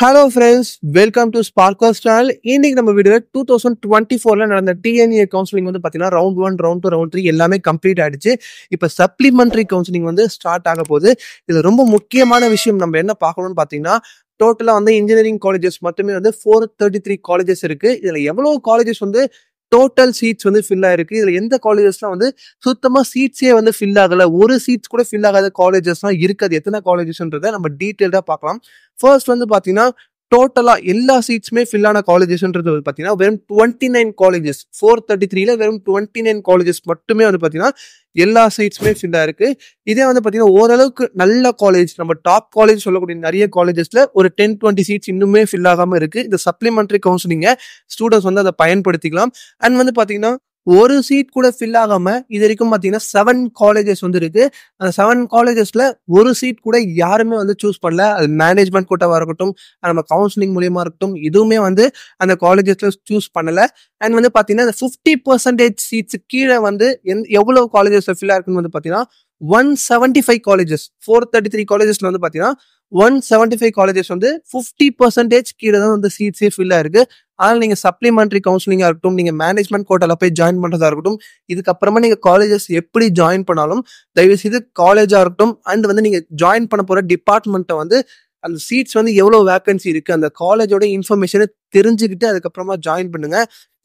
Hello friends, welcome to Sparkers channel. இன்னைக்கு நம்ம வீடியோல 2024ல நடந்த TNA கவுன்சிலிங் வந்து பாத்தீங்கன்னா ரவுண்ட் 1, ரவுண்ட் 2, ரவுண்ட் 3 எல்லாமே கம்ப்ளீட் ஆயிடுச்சு. இப்ப சப்ளிமெண்டரி கவுன்சிலிங் வந்து ஸ்டார்ட் ஆக போகுது. இதுல ரொம்ப முக்கியமான விஷயம் நம்ம என்ன பார்க்கணும்னு பாத்தீங்கன்னா, டோட்டலா வந்து இன்ஜினியரிங் காலேஜஸ் மட்டுமே வந்து 433 காலேஜஸ் இருக்கு. இதுல எவ்வளவு காலேஜஸ் வந்து டோட்டல் சீட்ஸ் வந்து ஃபில் ஆயிருக்கு. இதுல எந்த காலேஜஸ்லாம் வந்து சுத்தமா சீட்ஸே வந்து ஃபில் ஆகல, ஒரு சீட்ஸ் கூட ஃபில் ஆகாத காலேஜஸ்லாம் இருக்கு. அது எத்தனை காலேஜஸ்ன்றதை நம்ம டீட்டெயில்டா பார்க்கலாம். ஃபர்ஸ்ட் வந்து பாத்தீங்கன்னா டோட்டலா எல்லா சீட்ஸுமே ஃபில் ஆன காலேஜஸ்ன்றது பாத்தீங்கன்னா வெறும் 29 காலேஜஸ். 433ல வெறும் 29 காலேஜஸ் மட்டுமே வந்து பாத்தீங்கன்னா எல்லா சீட்ஸுமே ஃபில் ஆயிருக்கு. இதே வந்து பாத்தீங்கன்னா ஓரளவுக்கு நல்ல காலேஜ், நம்ம டாப் காலேஜ் சொல்லக்கூடிய நிறைய காலேஜஸ்ல ஒரு 10-20 சீட்ஸ் இன்னுமே ஃபில் ஆகாம இருக்கு. இந்த சப்ளிமெண்டரி கவுன்சிலிங்க ஸ்டூடெண்ட்ஸ் வந்து அதை பயன்படுத்திக்கலாம். அண்ட் வந்து பாத்தீங்கன்னா ஒரு சீட் கூட ஃபில் ஆகாம இது வரைக்கும் பாத்தீங்கன்னா 7 காலேஜஸ் வந்து இருக்கு. அந்த 7 காலேஜஸ்ல ஒரு சீட் கூட யாருமே வந்து சூஸ் பண்ணல. அது மேனேஜ்மெண்ட் கோட்டாவா இருக்கட்டும், நம்ம கவுன்சிலிங் மூலியமா இருக்கட்டும், எதுவுமே வந்து அந்த காலேஜஸ்ல சூஸ் பண்ணல. அண்ட் வந்து பாத்தீங்கன்னா 50% சீட்ஸ் கீழே வந்து எவ்வளவு காலேஜஸ்ல ஃபில் ஆயிருக்குன்னு வந்து பாத்தீங்கன்னா 175 காலேஜஸ். 433 காலேஜஸ்ல வந்து பாத்தீங்கன்னா 175 காலேஜஸ் வந்து 50% கீழே தான் வந்து சீட்ஸே ஃபில் ஆயிருக்கு. அதனால நீங்க சப்ளிமெண்டரி கவுன்சிலிங்கா இருக்கட்டும், நீங்க மேனேஜ்மெண்ட் கோட்டால போய் ஜாயின் பண்றதா இருக்கட்டும், இதுக்கப்புறமா நீங்க காலேஜஸ் எப்படி ஜாயின் பண்ணாலும் தயவு செய்து காலேஜா இருக்கட்டும் அண்ட் வந்து நீங்க ஜாயின் பண்ண போற டிபார்ட்மெண்ட்டை வந்து அந்த சீட்ஸ் வந்து எவ்வளவு வேகன்சி இருக்கு, அந்த காலேஜோட இன்ஃபர்மேஷனை தெரிஞ்சுக்கிட்டு அதுக்கப்புறமா ஜாயின் பண்ணுங்க.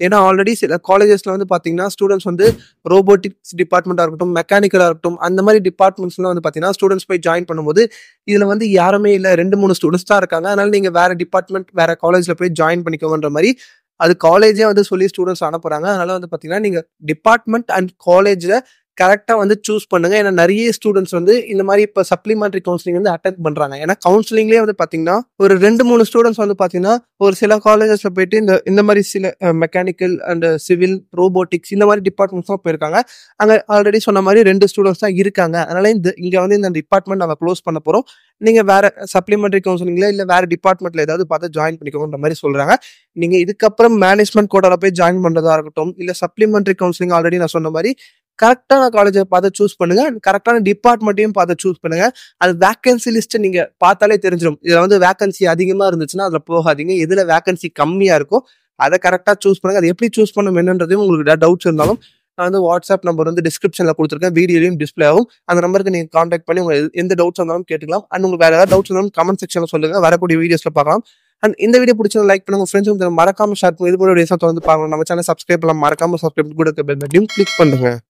ஏன்னா ஆல்ரெடி சில காலேஜஸ்ல வந்து பாத்தீங்கன்னா ஸ்டூடெண்ட்ஸ் வந்து ரோபோட்டிக்ஸ் டிபார்ட்மெண்டா இருக்கட்டும், மெக்கானிக்கலா இருக்கட்டும், அந்த மாதிரி டிபார்ட்மெண்ட்ஸ்லாம் வந்து பாத்தீங்கன்னா ஸ்டூடெண்ட்ஸ் போய் ஜாயின் பண்ணும்போது இதுல வந்து யாருமே இல்ல, 2-3 ஸ்டூடெண்ட்ஸ் தான் இருக்காங்க. அதனால நீங்க வேற டிபார்ட்மெண்ட் வேற காலேஜ்ல போய் ஜாயின் பண்ணிக்கோங்கன்ற மாதிரி அது காலேஜே வந்து சொல்லி ஸ்டூடெண்ட்ஸ் அனுப்புறாங்க. அதனால வந்து பாத்தீங்கன்னா நீங்க டிபார்ட்மெண்ட் அண்ட் காலேஜ்ல கரெக்டா வந்து சூஸ் பண்ணுங்க. ஏன்னா நிறைய ஸ்டூடெண்ட்ஸ் வந்து இந்த மாதிரி இப்ப சப்ளிமெண்டரி கவுன்சிலிங் வந்து அட்டெண்ட் பண்றாங்க. ஏன்னா கவுன்சிலிங்லேயே வந்து பாத்தீங்கன்னா ஒரு 2-3 ஸ்டூடெண்ட்ஸ் வந்து பாத்தீங்கன்னா ஒரு சில காலேஜஸ்ல போயிட்டு இந்த மாதிரி சில மெக்கானிக்கல் அண்ட் சிவில், ரோபோட்டிக்ஸ் இந்த மாதிரி டிபார்ட்மெண்ட்ஸ் தான் போயிருக்காங்க. அங்க ஆல்ரெடி சொன்ன மாதிரி 2 ஸ்டூடெண்ட்ஸ் தான் இருக்காங்க. அதனால இங்க வந்து இந்த டிபார்ட்மெண்ட் நம்ம க்ளோஸ் பண்ண போறோம். நீங்க வேற சப்ளிமெண்டரி கவுன்சிலிங்ல இல்ல வேற டிபார்ட்மெண்ட்ல ஏதாவது பார்த்து ஜாயின் பண்ணிக்கோன்ற மாதிரி சொல்றாங்க. நீங்க இதுக்கப்புறம் மேனேஜ்மெண்ட் கோட்டால போய் ஜாயின் பண்றதா இருக்கட்டும், இல்ல சப்ளிமெண்டரி கவுன்சிலிங் ஆல்ரெடி நான் சொன்ன மாதிரி கரெக்டான காலேஜை பார்த்து சூஸ் பண்ணுங்க. கரெக்டான டிபார்ட்மெண்ட்டையும் பார்த்து சூஸ் பண்ணுங்க. அது வேகன்சி லிஸ்ட் நீங்க பார்த்தாலே தெரிஞ்சிடும். இதுல வந்து வேகன்சி அதிகமா இருந்துச்சுன்னா அதுல போகாதீங்க. எதுல வேகன்சி கம்மியா இருக்கோ அதை கரெக்டா சூஸ் பண்ணுங்க. அது எப்படி சூஸ் பண்ணணும் என்னன்றதையும் உங்களுக்கு டவுட்ஸ் இருந்தாலும் நான் வந்து வாட்ஸ்அப் நம்பர் வந்து டிஸ்கிரிப்ஷன்ல கொடுத்துருக்கேன், வீடியோலையும் டிஸ்பிளே ஆகும். அந்த நம்பருக்கு நீங்க கான்டாக்ட் பண்ணி உங்க எந்த டவுட்ஸ் இருந்தாலும் கேட்டுக்கலாம். அண்ட் உங்களுக்கு வேற ஏதாவது டவுட்ஸ் இருந்தாலும் கமெண்ட் செக்ஷன்ல சொல்லுங்க, வரக்கூடிய வீடியோஸ்ல பார்க்கலாம். அண்ட் இந்த வீடியோ பிடிச்சதை லைக் பண்ணுங்க, ஃப்ரெண்ட்ஸ் மறக்காம ஷேர் பண்ணுங்க. இது போல வீடியோஸ் தொடர்ந்து பார்க்கலாம். நம்ம சேனல் சப்ஸ்கிரைப் பண்ணலாம், மறக்காம சப்ஸ்கிரைப் கூட பெல் பட்டனையும் கிளிக் பண்ணுங்க.